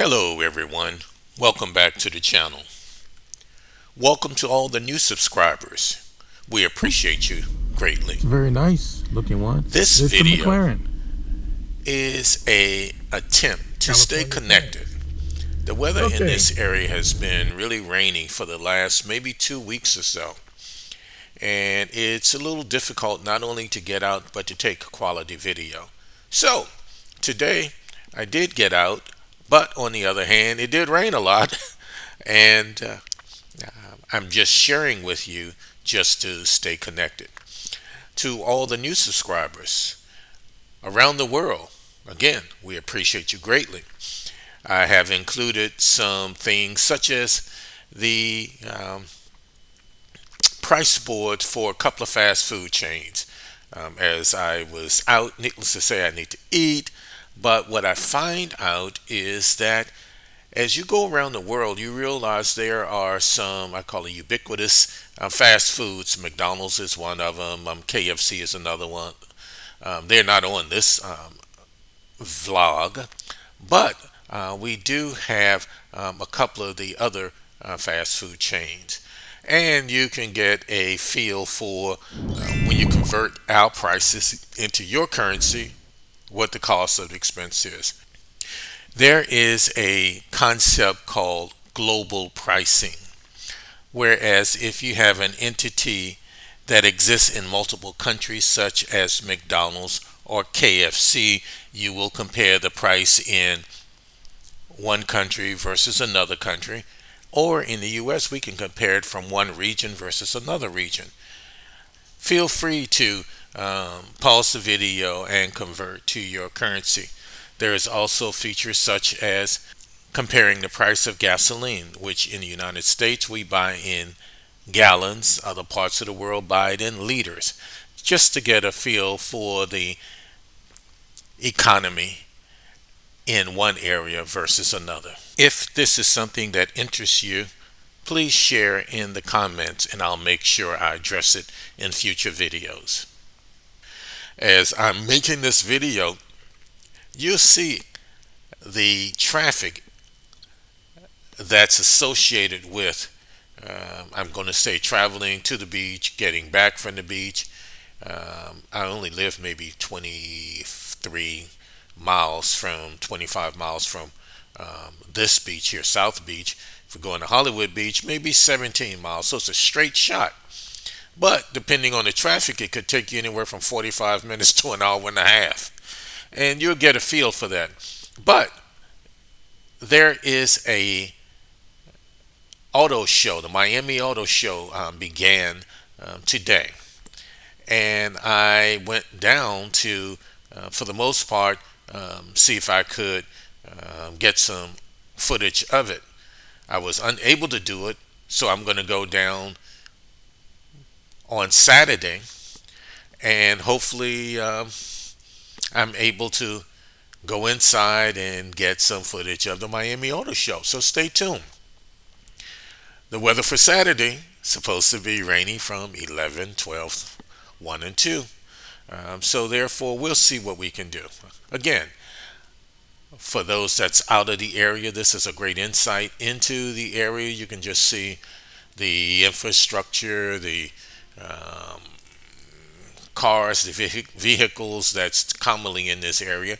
Hello, everyone. Welcome back to the channel. Welcome to all the new subscribers. We appreciate you greatly. It's a very nice looking one. This It's a video McLaren, is a attempt to stay California connected. flags. The weather in Okay. this area has been really rainy for the last maybe 2 weeks or so. And it's a little difficult not only to get out but to take a quality video. So, today I did get out, but on the other hand, it did rain a lot. And I'm just sharing with you just to stay connected. To all the new subscribers around the world, again, we appreciate you greatly. I have included some things such as the price board for a couple of fast food chains. As I was out, needless to say, I need to eat. But what I find out is that as you go around the world, you realize there are some, I call it ubiquitous fast foods. McDonald's is one of them. KFC is another one. They're not on this vlog, but we do have a couple of the other fast food chains. And you can get a feel for when you convert our prices into your currency, what the cost of the expense is. There is a concept called global pricing, whereas if you have an entity that exists in multiple countries, such as McDonald's or KFC, you will compare the price in one country versus another country. Or in the US, we can compare it from one region versus another region. Feel free to pause the video and convert to your currency. There is also features such as comparing the price of gasoline, which in the United States we buy in gallons, other parts of the world buy it in liters, just to get a feel for the economy in one area versus another. If this is something that interests you, please share in the comments and I'll make sure I address it in future videos. As I'm making this video, you'll see the traffic that's associated with, I'm going to say, traveling to the beach, getting back from the beach. I only live maybe 23 miles from 25 miles from this beach here, South Beach. If we're going to Hollywood Beach, maybe 17 miles. So it's a straight shot. But depending on the traffic, it could take you anywhere from 45 minutes to an hour and a half. And you'll get a feel for that. But there is a auto show. The Miami Auto Show began today. And I went down to, for the most part, see if I could get some footage of it. I was unable to do it, so I'm going to go down on Saturday and hopefully I'm able to go inside and get some footage of the Miami Auto Show. So stay tuned. The weather for Saturday supposed to be rainy from 11, 12, 1, and 2. So therefore, we'll see what we can do. Again, for those that's out of the area, this is a great insight into the area. You can just see the infrastructure, the um, cars, the vehicles that's commonly in this area.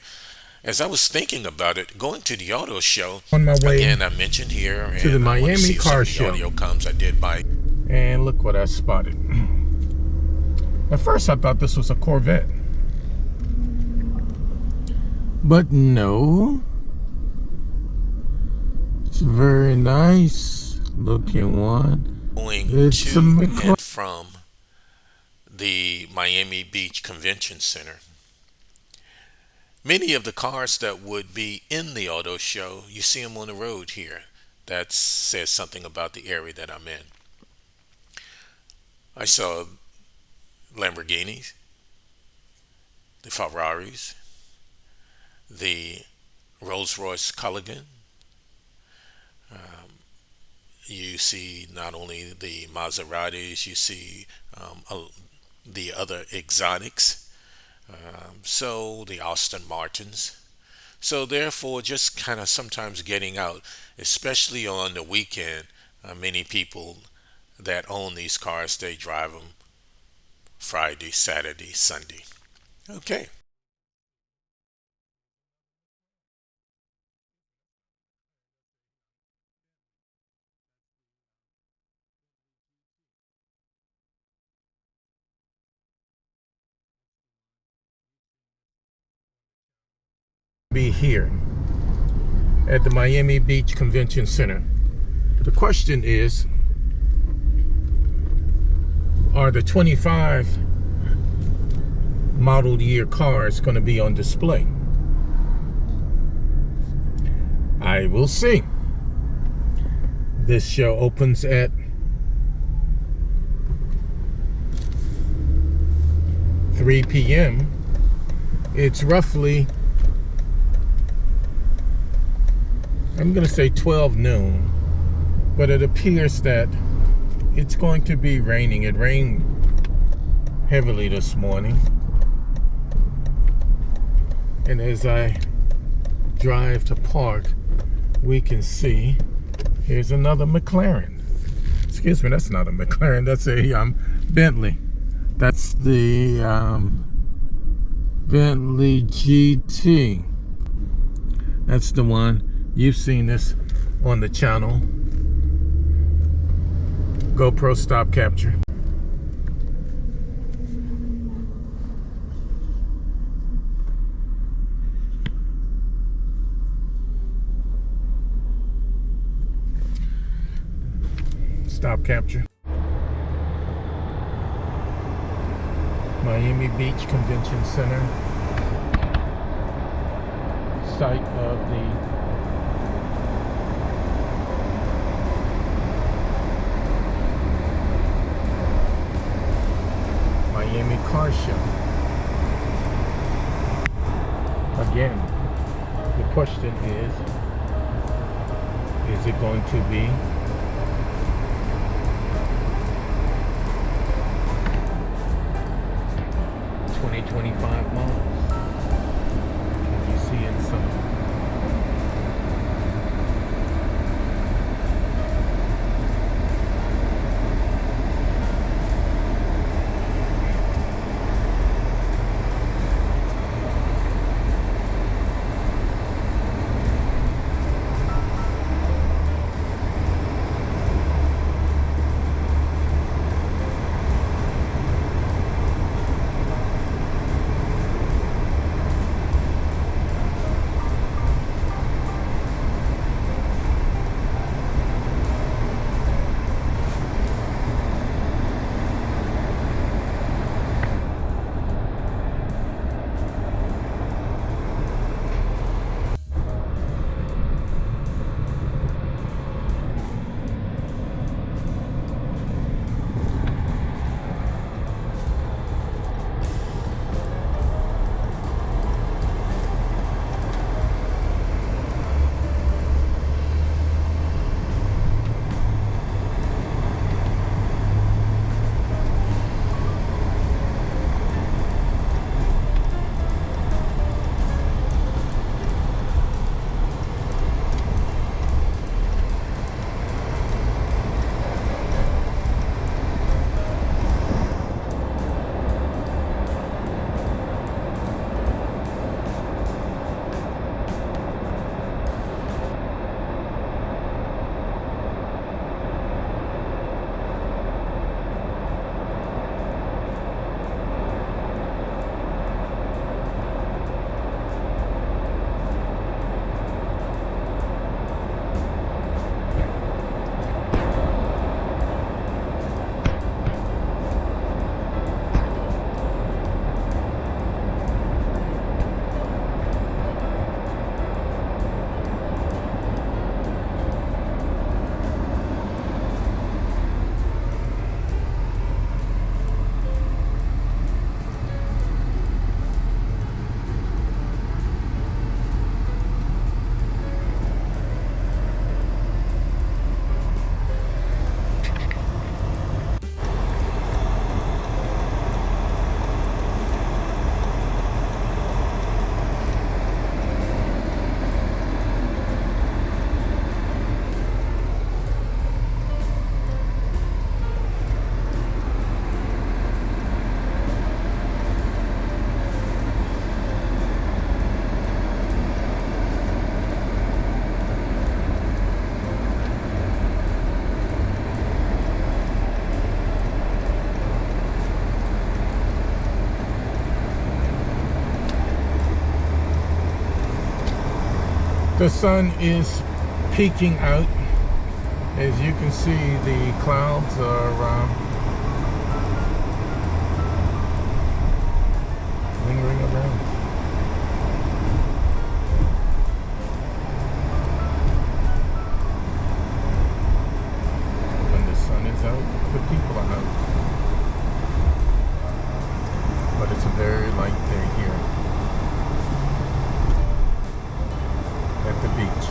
As I was thinking about it, going to the auto show, On my way again, I mentioned here, to the and I want to Miami see if some car of the show. audio comes. I did buy. And look what I spotted. At first I thought this was a Corvette. But no. It's a very nice looking one. Going It's a to McLaren. and from the Miami Beach Convention Center. Many of the cars that would be in the auto show, you see them on the road here. That says something about the area that I'm in. I saw Lamborghinis, the Ferraris, the Rolls Royce Culligan. You see not only the Maseratis, you see the other exotics. So the Austin Martins. So therefore, just kind of sometimes getting out, especially on the weekend. Many people that own these cars, they drive them Friday, Saturday, Sunday. Okay. Be here at the Miami Beach Convention Center. The question is, are the 25 model year cars going to be on display? I will see. This show opens at 3 p.m. It's roughly, I'm going to say 12 noon, but it appears that it's going to be raining. It rained heavily this morning. And as I drive to park, we can see here's another McLaren. Excuse me, that's not a McLaren, that's a Bentley. That's the Bentley GT. That's the one. You've seen this on the channel. GoPro stop capture. Stop capture. Miami Beach Convention Center, site of the Miami Car Show. Again, the question is it going to be $20-25 miles? Can you see inside? The sun is peeking out. As you can see, the clouds are lingering around. When the sun is out, the people are out. But it's a very light day here at the beach.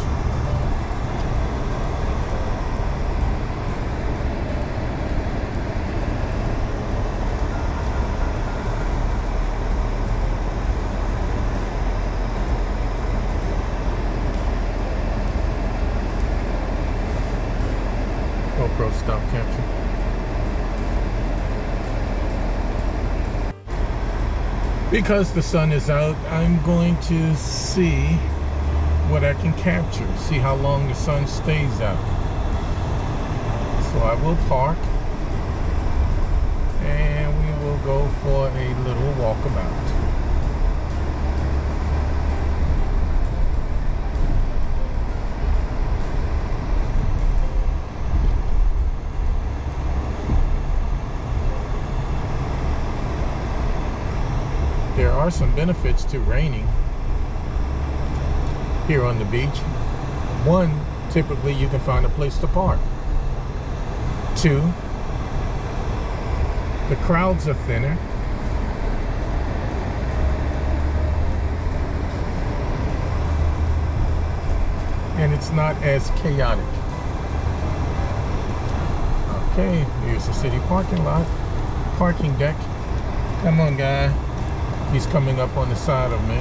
GoPro stop capture. Because the sun is out, I'm going to see what I can capture, see how long the sun stays out. So I will park and we will go for a little walkabout. There are some benefits to raining here on the beach. One, typically you can find a place to park. Two, the crowds are thinner. And it's not as chaotic. Okay, here's the city parking lot, parking deck. Come on, guy. He's coming up on the side of me.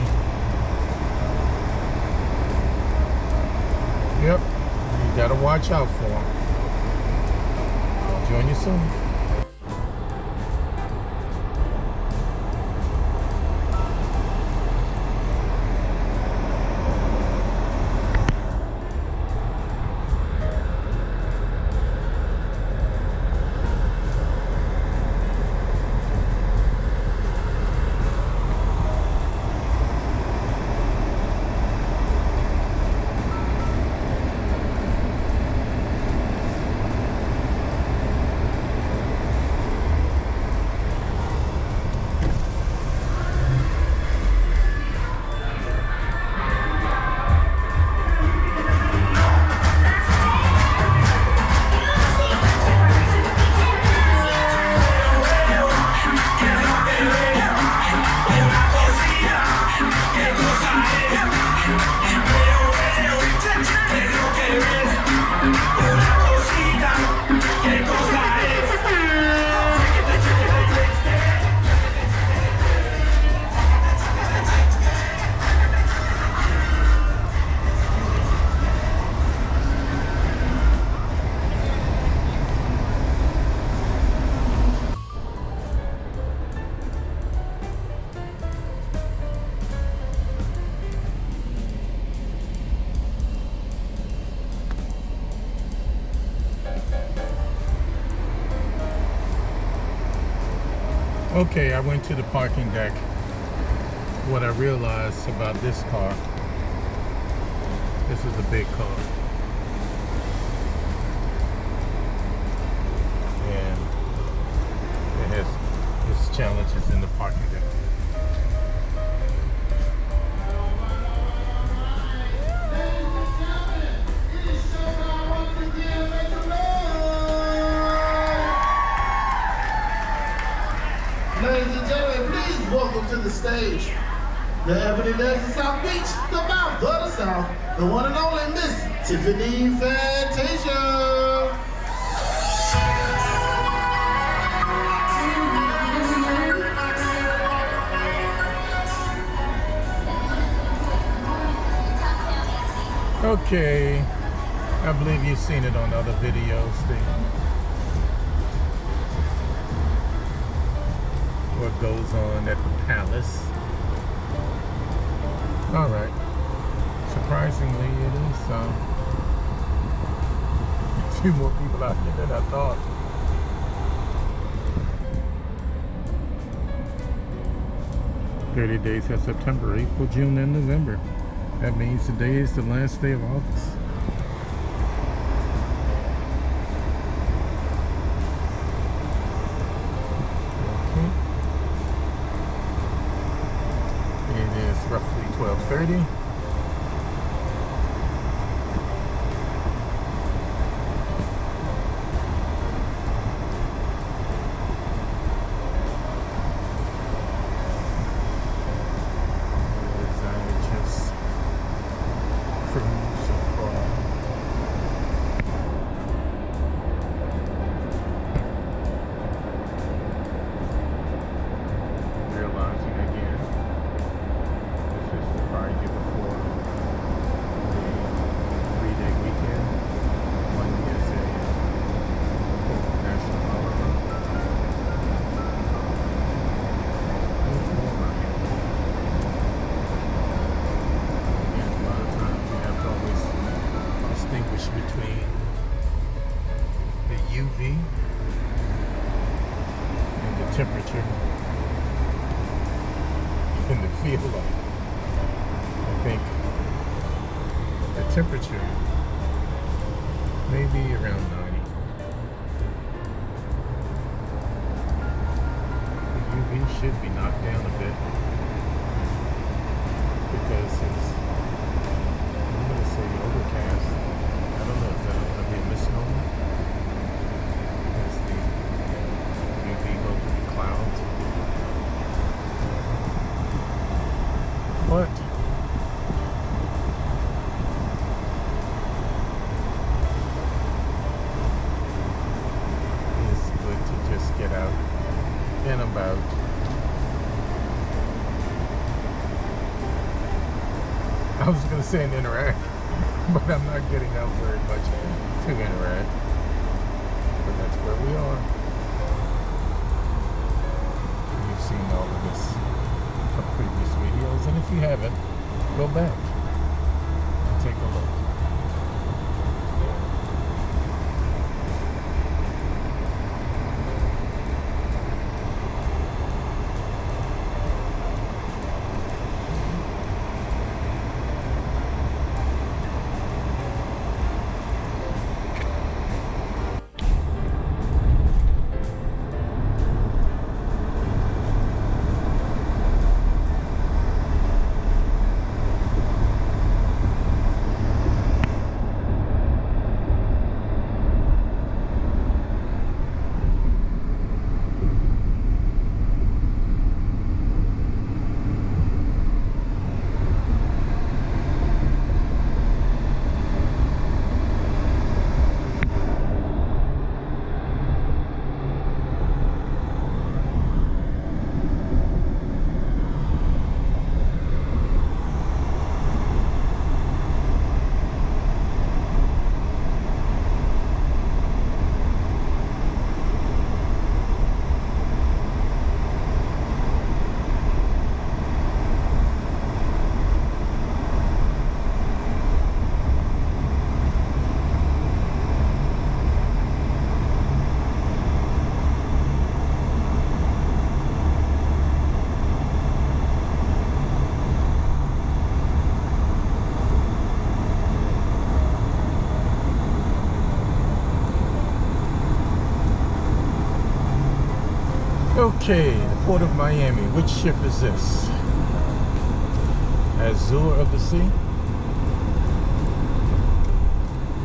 Yep, you gotta watch out for him. I'll join you soon. Okay, I went to the parking deck. What I realized about this car, this is a big car. And it has its challenges in the parking deck. Ladies and gentlemen, please welcome to the stage the Ebony Ladies of South Beach, the mouth of the South, the one and only Miss Tiffany Fantasia. Okay, I believe you've seen it on other videos. What goes on at the palace. All right. Surprisingly, it is a few more people out here than I thought. "30 days of September, April, June, and November." That means today is the last day of August. Okay. It is roughly 12:30. Between the UV and the temperature and the feel of it. I think the temperature may be around 90. The UV should be knocked down a bit because it's, I'm going to say overcast. I don't know, is that going to be a misnomer? As the UV goes through the clouds. But it's good to just get out and about. I was going to say and interact, but I'm not getting out very much to interact. But that's where we are. You've seen all of this from previous videos, and if you haven't, go back and take a look. Okay, the Port of Miami. Which ship is this? Azure of the Sea?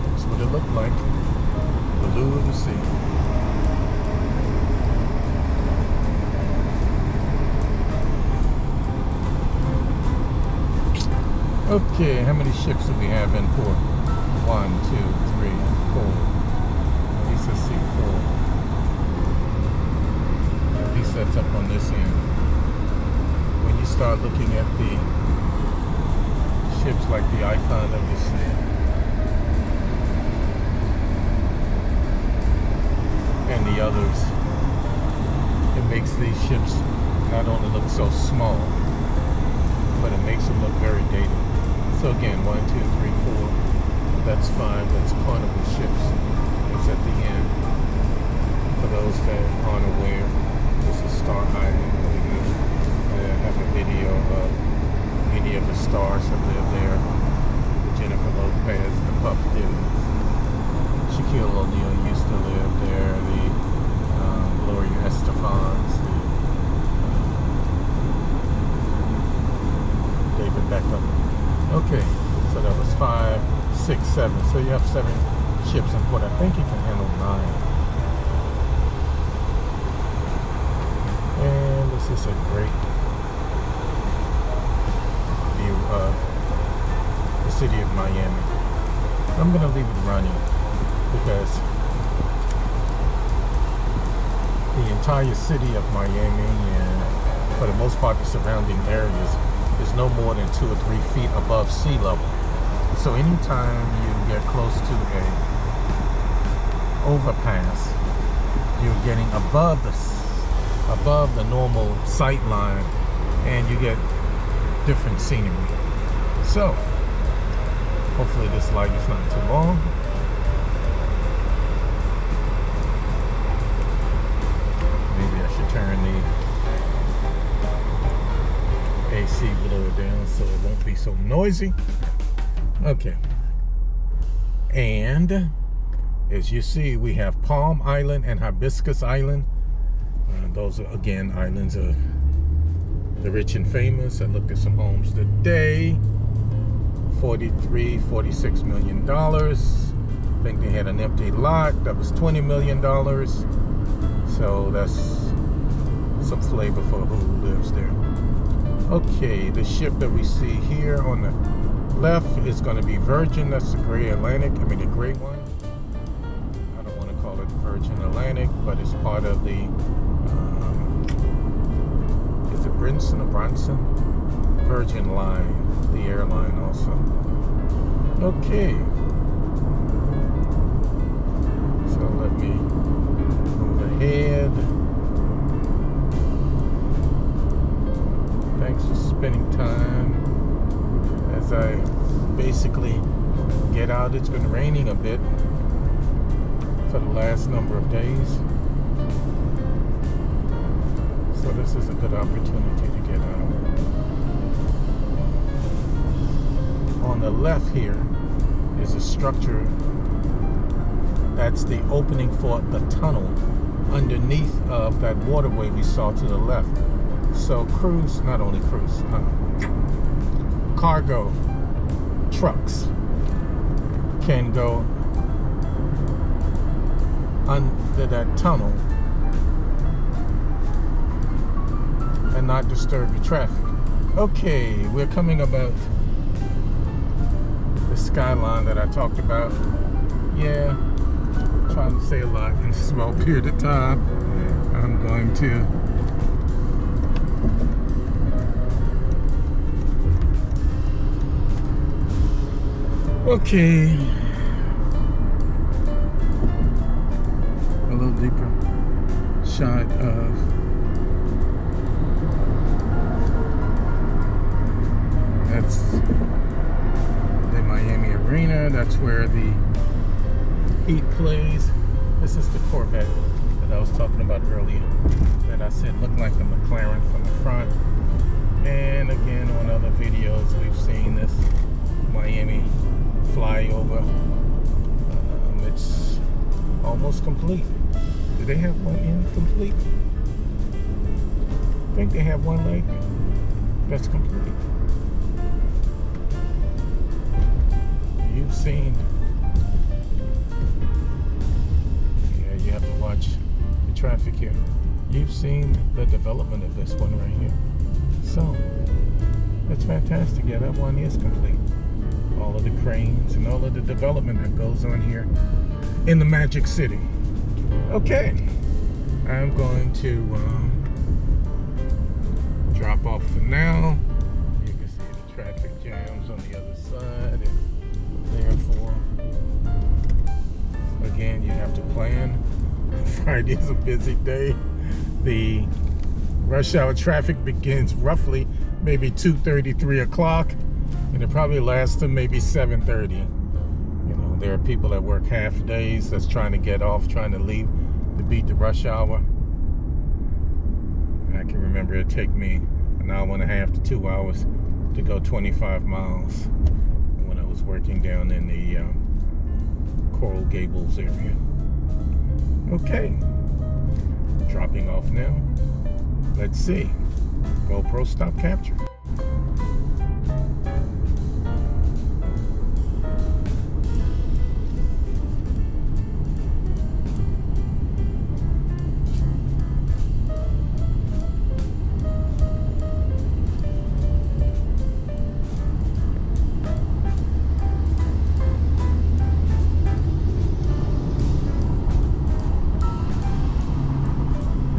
That's what it looked like. Blue of the Sea. Okay, how many ships do we have in port? 1, 2, 3, 4. At least I see 4. At least that's up on this end. When you start looking at the ships like the Icon of the Sea and the others, it makes these ships not only look so small, but it makes them look very dated. So again, 1, 2, 3, 4. That's 5. That's Carnival ships. It's at the end. For those that aren't aware, this is Star Island over here. I have a video of Many of the stars have lived there. The Jennifer Lopez, the Puff Diddy, Shaquille O'Neal used to live there. The Gloria Estefans, the David Beckham. Okay, so that was 5, 6, 7. So you have 7 ships in port. I think you can handle 9. And this is a great view of the city of Miami. I'm going to leave it running because the entire city of Miami and for the most part the surrounding areas is no more than 2 or 3 feet above sea level. So anytime you get close to a overpass, you're getting above the normal sight line and you get different scenery. So hopefully this light is not too long. Maybe I should turn the AC blower down so it won't be so noisy. Okay. And as you see, we have Palm Island and Hibiscus Island. Those are, again, islands of the rich and famous. I looked at some homes today. $46 million. I think they had an empty lot that was $20 million. So that's some flavor for who lives there. Okay, the ship that we see here on the left is going to be Virgin. That's the gray Atlantic. I mean the gray one. I don't want to call it Virgin Atlantic, but it's part of the is it Brinson or Bronson? Virgin line, the airline also. Okay. So let me move ahead. Thanks for spending time as I basically get out. It's been raining a bit for the last number of days. So this is a good opportunity to get out. On the left here is a structure that's the opening for the tunnel underneath of that waterway we saw to the left. So cargo trucks can go under that tunnel and not disturb the traffic. Okay, we're coming about the skyline that I talked about. Yeah, trying to say a lot in a small period of time. I'm going to okay, a little deeper shot of that's the Miami Arena. That's where the Heat plays. This is the Corvette that I was talking about earlier that I said looked like the McLaren from the front. And again, on other videos we've seen this Miami flyover. It's almost complete. Do they have one incomplete? I think they have one leg that's complete. You've seen, yeah, you have to watch the traffic here. You've seen the development of this one right here. So, that's fantastic. Yeah, that one is complete. All of the cranes and all of the development that goes on here in the Magic City. Okay, I'm going to drop off for now. You can see the traffic jams on the other side, and therefore, again, you have to plan. Friday is a busy day. The rush hour traffic begins roughly maybe 2:30, 3 o'clock. And it probably lasts to maybe 7:30. You know, there are people that work half days that's trying to get off, trying to leave to beat the rush hour. I can remember it take me an hour and a half to 2 hours to go 25 miles when I was working down in the Coral Gables area. Okay, dropping off now. Let's see. GoPro stop capture.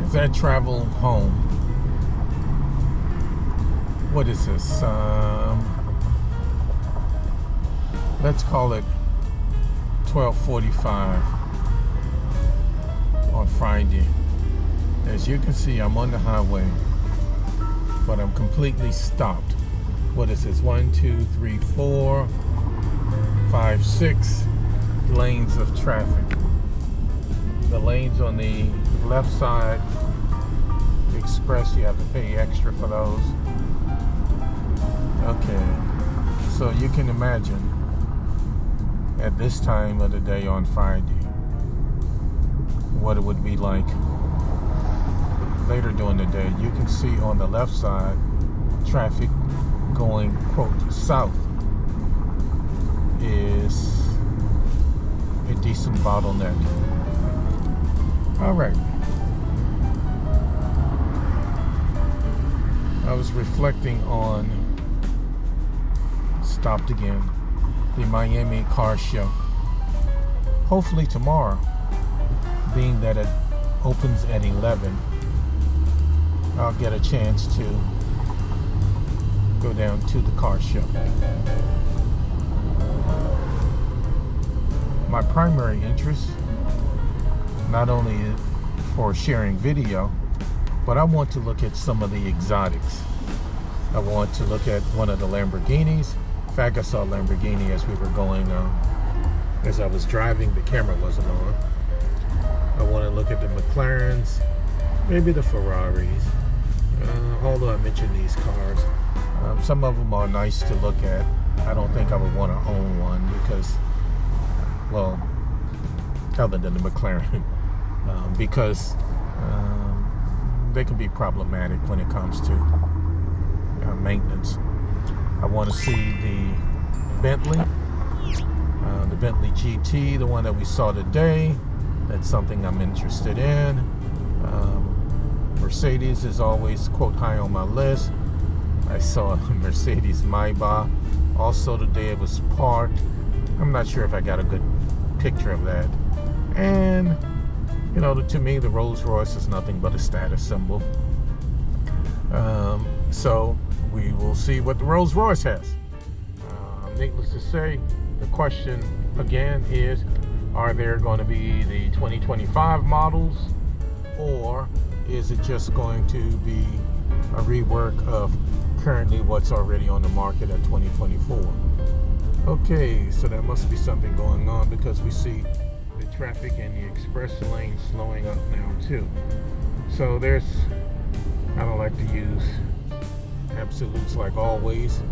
As I travel home, what is this? Let's call it 12:45 on Friday. As you can see, I'm on the highway, but I'm completely stopped. What is this? 1, 2, 3, 4, 5, 6 lanes of traffic. The lanes on the left side, express, you have to pay extra for those. Okay, so you can imagine at this time of the day on Friday what it would be like later during the day. You can see on the left side traffic going, quote, south is a decent bottleneck. All right. I was reflecting on, stopped again, the Miami car show. Hopefully tomorrow, being that it opens at 11, I'll get a chance to go down to the car show. My primary interest, not only for sharing video, but I want to look at some of the exotics. I want to look at one of the Lamborghinis. In fact, I saw a Lamborghini as we were going, as I was driving, the camera wasn't on. I want to look at the McLarens, maybe the Ferraris, although I mentioned these cars. Some of them are nice to look at. I don't think I would want to own one because, well, other than the McLaren, because they can be problematic when it comes to maintenance. I want to see the Bentley GT, the one that we saw today. That's something I'm interested in. Mercedes is always, quote, high on my list. I saw a Mercedes Maybach. Also today it was parked. I'm not sure if I got a good picture of that. And, you know, to me, the Rolls Royce is nothing but a status symbol. So we will see what the Rolls Royce has. Needless to say, the question again is, are there going to be the 2025 models, or is it just going to be a rework of currently what's already on the market at 2024? Okay, so there must be something going on because we see the traffic in the express lane slowing up now too. So there's, I don't like to use absolutes like always,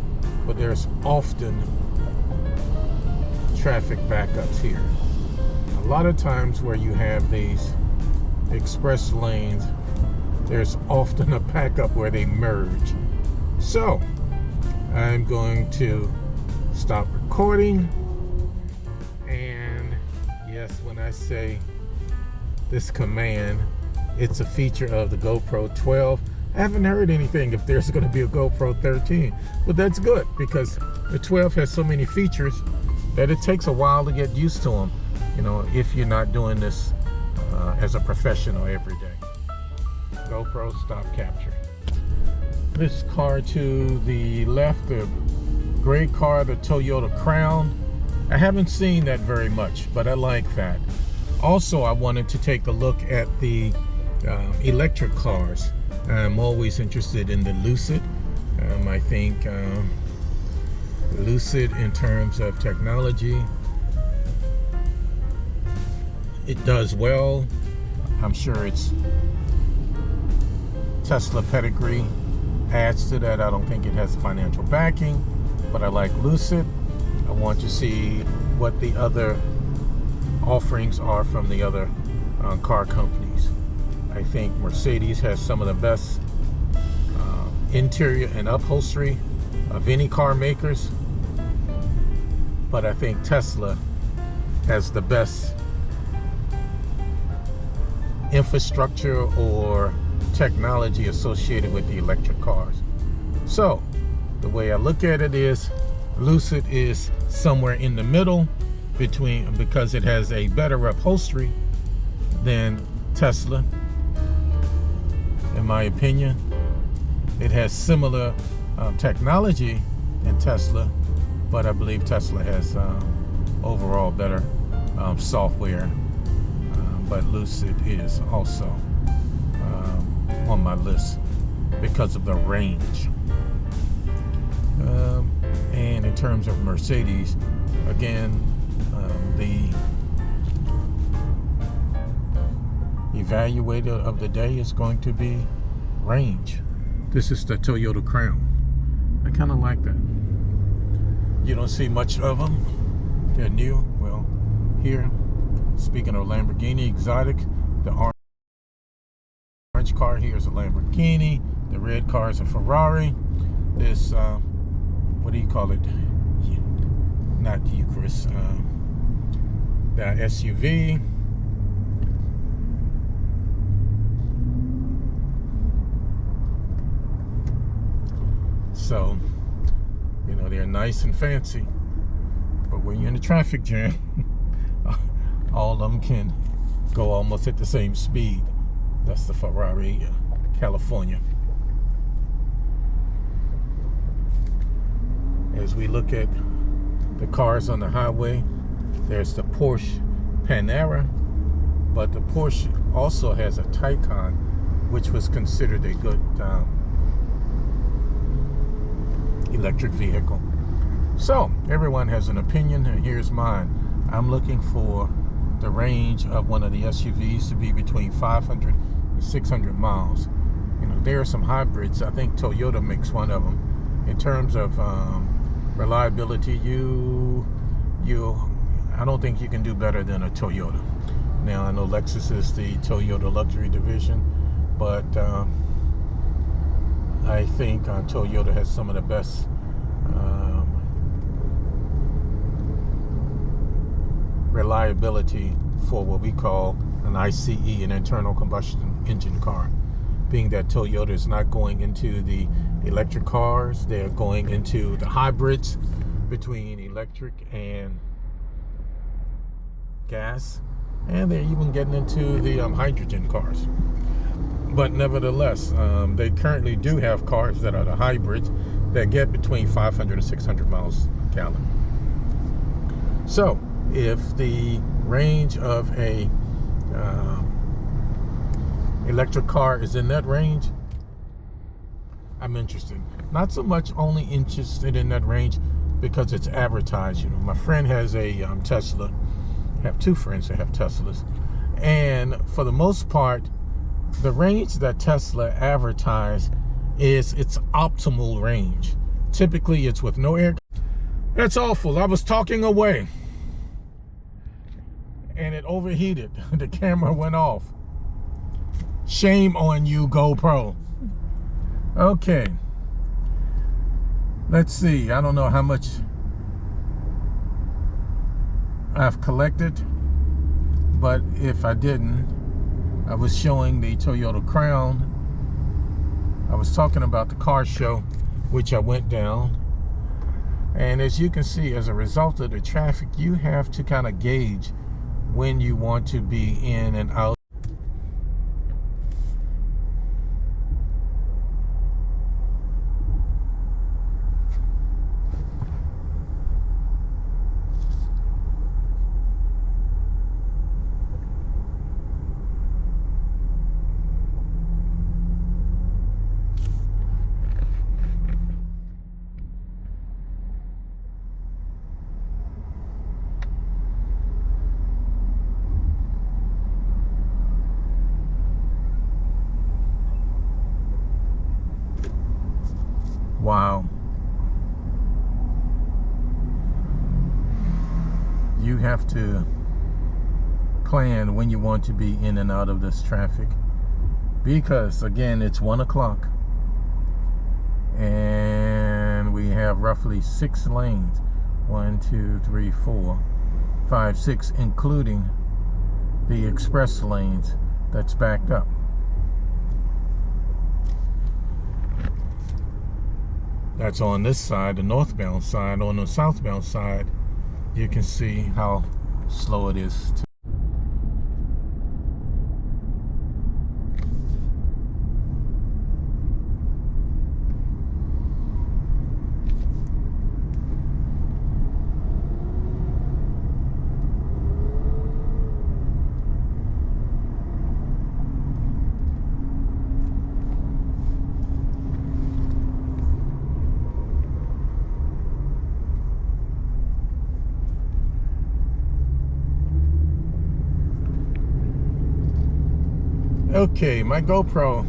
but there's often traffic backups here. A lot of times where you have these express lanes, there's often a backup where they merge. So I'm going to stop recording, and yes, when I say this command, it's a feature of the GoPro 12. I haven't heard anything if there's going to be a GoPro 13, but that's good because the 12 has so many features that it takes a while to get used to them, you know, if you're not doing this as a professional every day. GoPro stop capture. This car to the left, the gray car, the Toyota Crown, I haven't seen that very much, but I like that. Also, I wanted to take a look at the electric cars. I'm always interested in the Lucid. I think Lucid, in terms of technology, it does well. I'm sure it's Tesla pedigree adds to that, I don't think it has financial backing, but I like Lucid. I want to see what the other offerings are from the other car companies. I think Mercedes has some of the best interior and upholstery of any car makers, but I think Tesla has the best infrastructure or technology associated with the electric cars. So the way I look at it is Lucid is somewhere in the middle between, because it has a better upholstery than Tesla, in my opinion. It has similar technology in Tesla, but I believe Tesla has overall better software. But Lucid is also on my list because of the range. And in terms of Mercedes, again, the evaluator of the day is going to be range. This is the Toyota Crown. I kind of like that. You don't see much of them. They're new. Well, here, speaking of Lamborghini exotic, the orange car here is a Lamborghini. The red car is a Ferrari. This, what do you call it? Not Eucharist. The SUV. So, you know, they're nice and fancy, but when you're in a traffic jam, all of them can go almost at the same speed. That's the Ferrari, California. As we look at the cars on the highway, there's the Porsche Panamera, but the Porsche also has a Taycan, which was considered a good electric vehicle. So everyone has an opinion, and here's mine. I'm looking for the range of one of the SUVs to be between 500 and 600 miles. You know, there are some hybrids. I think Toyota makes one of them. In terms of reliability, I don't think you can do better than a Toyota. Now, I know Lexus is the Toyota luxury division, but I think Toyota has some of the best reliability for what we call an ICE, an internal combustion engine car. Being that Toyota is not going into the electric cars, they're going into the hybrids between electric and gas, and they're even getting into the hydrogen cars. But nevertheless, they currently do have cars that are the hybrids that get between 500 and 600 miles a gallon. So if the range of a electric car is in that range, I'm interested. Not so much only interested in that range because it's advertised. You know, my friend has a Tesla. I have two friends that have Teslas, and for the most part, the range that Tesla advertised is its optimal range. Typically, it's with no air. That's awful. I was talking away, and it overheated. The camera went off. Shame on you, GoPro. Okay. Let's see. I don't know how much I've collected, but if I didn't, I was showing the Toyota Crown. I was talking about the car show, which I went down. And as you can see, as a result of the traffic, you have to kind of gauge when you want to be in and out. you have to plan when you want to be in and out of this traffic, because again, it's 1 o'clock and we have roughly 6 lanes. 1, 2, 3, 4, 5, 6, including the express lanes that's backed up. That's on this side, the northbound side. On the southbound side, you can see how slow it is. Okay, my GoPro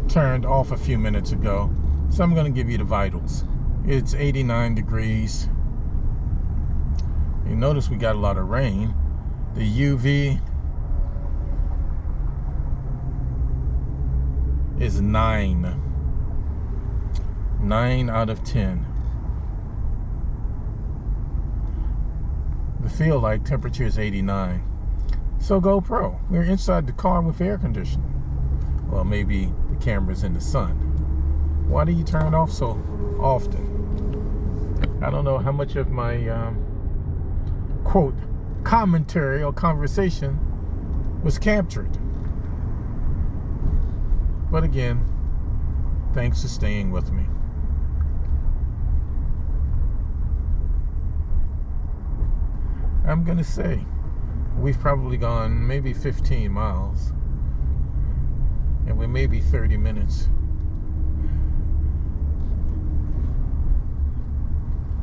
turned off a few minutes ago, so I'm going to give you the vitals. It's 89 degrees. You notice we got a lot of rain. The UV is 9. 9 out of 10. The feel like temperature is 89. So GoPro, we're inside the car with air conditioning. Well, maybe the camera's in the sun. Why do you turn it off so often? I don't know how much of my quote commentary or conversation was captured. But again, thanks for staying with me. I'm gonna say we've probably gone maybe 15 miles, and we're maybe 30 minutes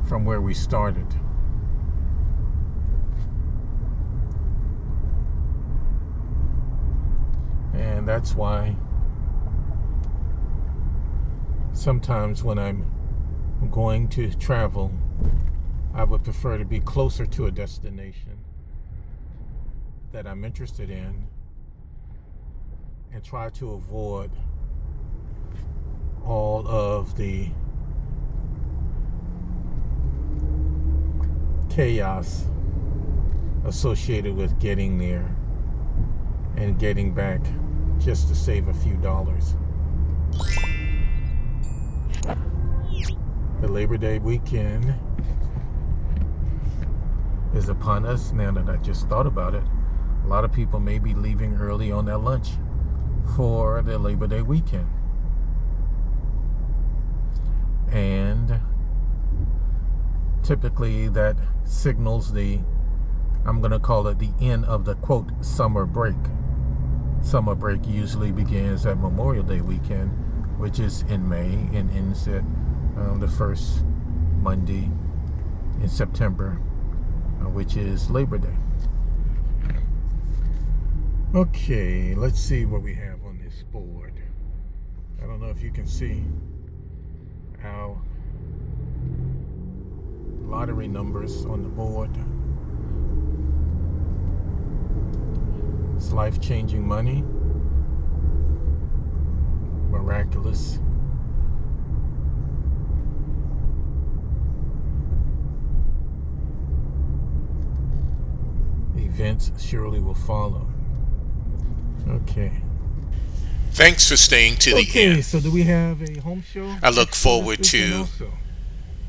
from where we started. And that's why sometimes when I'm going to travel, I would prefer to be closer to a destination that I'm interested in and try to avoid all of the chaos associated with getting there and getting back just to save a few dollars. The Labor Day weekend is upon us. Now that I just thought about it, a lot of people may be leaving early on their lunch for the Labor Day weekend. And typically that signals the, I'm going to call it the end of the quote summer break. Summer break usually begins at Memorial Day weekend, which is in May, and ends at the first Monday in September, which is Labor Day. Okay, let's see what we have on this board. I don't know if you can see our lottery numbers on the board. It's life-changing money. Miraculous. Events surely will follow. Okay. Thanks for staying to the end. Okay, so do we have a home show? I look forward to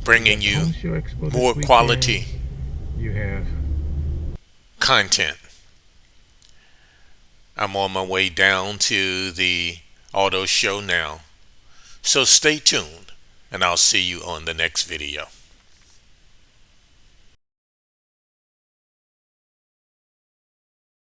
bringing you more quality You have content. I'm on my way down to the auto show now. So stay tuned, and I'll see you on the next video.